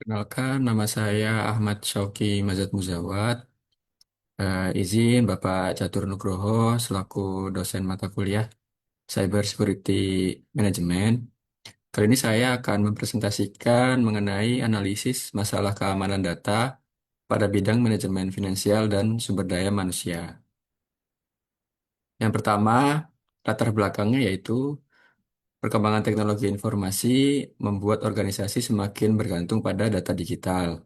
Kenalkan, nama saya Ahmad Syauki Mazat Muzawat. Izin Bapak Catur Nugroho selaku dosen mata kuliah Cyber Security Management. Kali ini saya akan mempresentasikan mengenai analisis masalah keamanan data pada bidang manajemen finansial dan sumber daya manusia. Yang pertama, latar belakangnya yaitu perkembangan teknologi informasi membuat organisasi semakin bergantung pada data digital.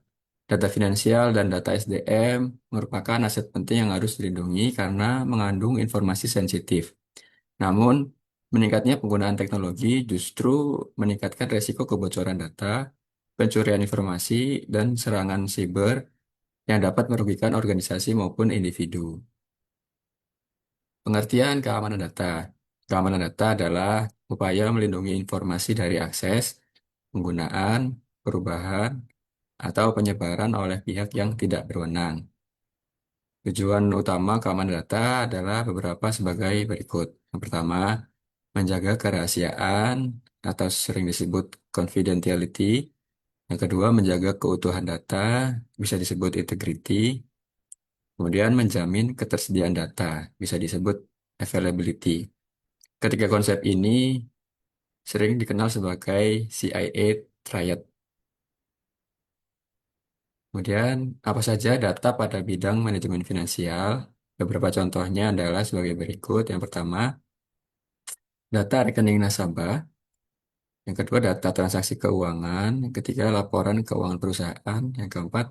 Data finansial dan data SDM merupakan aset penting yang harus dilindungi karena mengandung informasi sensitif. Namun, meningkatnya penggunaan teknologi justru meningkatkan resiko kebocoran data, pencurian informasi, dan serangan siber yang dapat merugikan organisasi maupun individu. Pengertian keamanan data. Keamanan data adalah upaya melindungi informasi dari akses, penggunaan, perubahan, atau penyebaran oleh pihak yang tidak berwenang. Tujuan utama keamanan data adalah beberapa sebagai berikut. Yang pertama, menjaga kerahasiaan atau sering disebut confidentiality. Yang kedua, menjaga keutuhan data, bisa disebut integrity. Kemudian, menjamin ketersediaan data, bisa disebut availability. Ketiga konsep ini sering dikenal sebagai CIA triad. Kemudian, apa saja data pada bidang manajemen finansial? Beberapa contohnya adalah sebagai berikut. Yang pertama, data rekening nasabah. Yang kedua, data transaksi keuangan. Yang ketiga, laporan keuangan perusahaan. Yang keempat,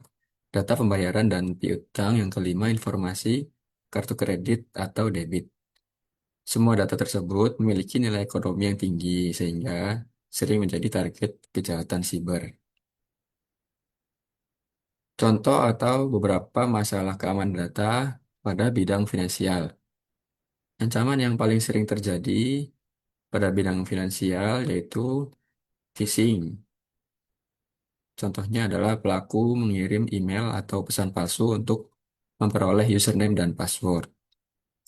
data pembayaran dan piutang. Yang kelima, informasi kartu kredit atau debit. Semua data tersebut memiliki nilai ekonomi yang tinggi sehingga sering menjadi target kejahatan siber. Contoh atau beberapa masalah keamanan data pada bidang finansial. Ancaman yang paling sering terjadi pada bidang finansial yaitu phishing. Contohnya adalah pelaku mengirim email atau pesan palsu untuk memperoleh username dan password.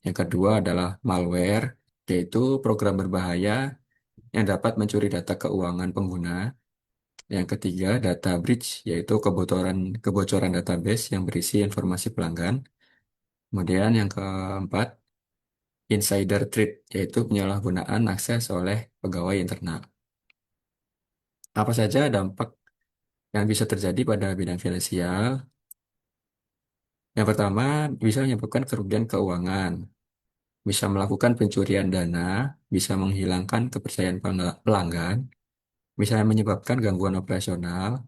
Yang kedua adalah malware, yaitu program berbahaya yang dapat mencuri data keuangan pengguna. Yang ketiga, data breach, yaitu kebocoran database yang berisi informasi pelanggan. Kemudian yang keempat, insider threat, yaitu penyalahgunaan akses oleh pegawai internal. Apa saja dampak yang bisa terjadi pada bidang finansial? Yang pertama, bisa menyebabkan kerugian keuangan, bisa melakukan pencurian dana, bisa menghilangkan kepercayaan pelanggan, bisa menyebabkan gangguan operasional,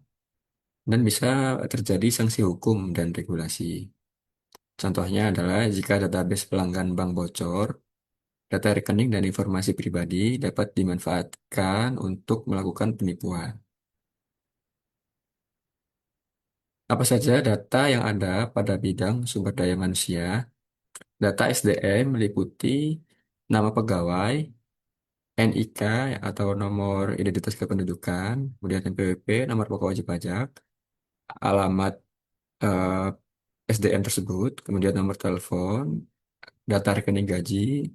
dan bisa terjadi sanksi hukum dan regulasi. Contohnya adalah jika database pelanggan bank bocor, data rekening dan informasi pribadi dapat dimanfaatkan untuk melakukan penipuan. Apa saja data yang ada pada bidang sumber daya manusia? Data SDM meliputi nama pegawai, NIK atau nomor identitas kependudukan, kemudian NPWP, nomor pokok wajib pajak, alamat eh, SDM tersebut, kemudian nomor telepon, data rekening gaji,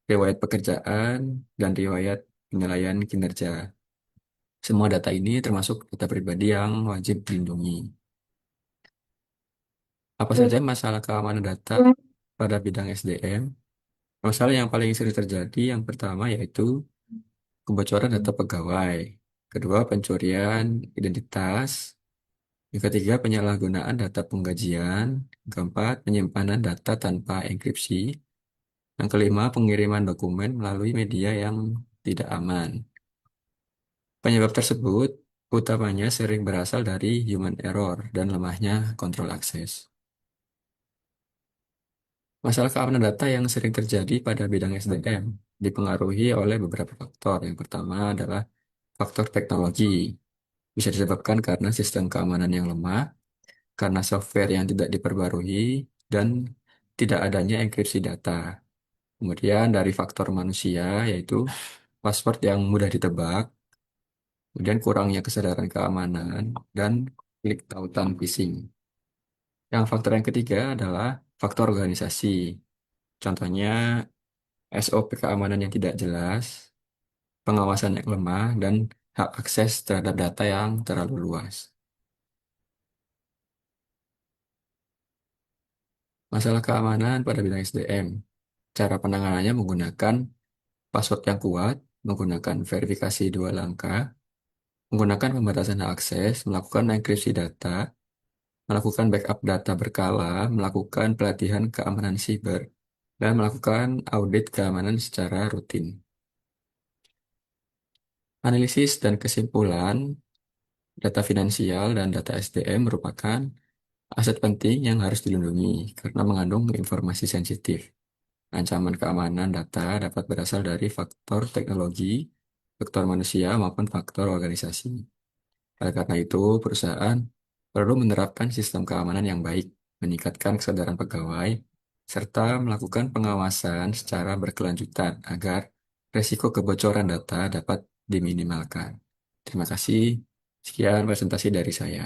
riwayat pekerjaan, dan riwayat penilaian kinerja. Semua data ini termasuk data pribadi yang wajib dilindungi. Apa saja masalah keamanan data pada bidang SDM? Masalah yang paling sering terjadi yang pertama yaitu kebocoran data pegawai. Kedua, pencurian identitas. Yang ketiga, penyalahgunaan data penggajian. Yang keempat, penyimpanan data tanpa enkripsi. Yang kelima, pengiriman dokumen melalui media yang tidak aman. Penyebab tersebut utamanya sering berasal dari human error dan lemahnya kontrol akses. Masalah keamanan data yang sering terjadi pada bidang SDM dipengaruhi oleh beberapa faktor. Yang pertama adalah faktor teknologi. Bisa disebabkan karena sistem keamanan yang lemah, karena software yang tidak diperbarui, dan tidak adanya enkripsi data. Kemudian dari faktor manusia, yaitu password yang mudah ditebak, kemudian kurangnya kesadaran keamanan, dan klik tautan phishing. Yang faktor yang ketiga adalah faktor organisasi. Contohnya SOP keamanan yang tidak jelas, pengawasan yang lemah, dan hak akses terhadap data yang terlalu luas. Masalah keamanan pada bidang SDM. Cara penanganannya menggunakan password yang kuat, menggunakan verifikasi dua langkah, menggunakan pembatasan akses, melakukan enkripsi data, melakukan backup data berkala, melakukan pelatihan keamanan siber, dan melakukan audit keamanan secara rutin. Analisis dan kesimpulan, data finansial dan data SDM merupakan aset penting yang harus dilindungi karena mengandung informasi sensitif. Ancaman keamanan data dapat berasal dari faktor teknologi, faktor manusia, maupun faktor organisasi. Oleh karena itu, perusahaan perlu menerapkan sistem keamanan yang baik, meningkatkan kesadaran pegawai, serta melakukan pengawasan secara berkelanjutan agar resiko kebocoran data dapat diminimalkan. Terima kasih. Sekian presentasi dari saya.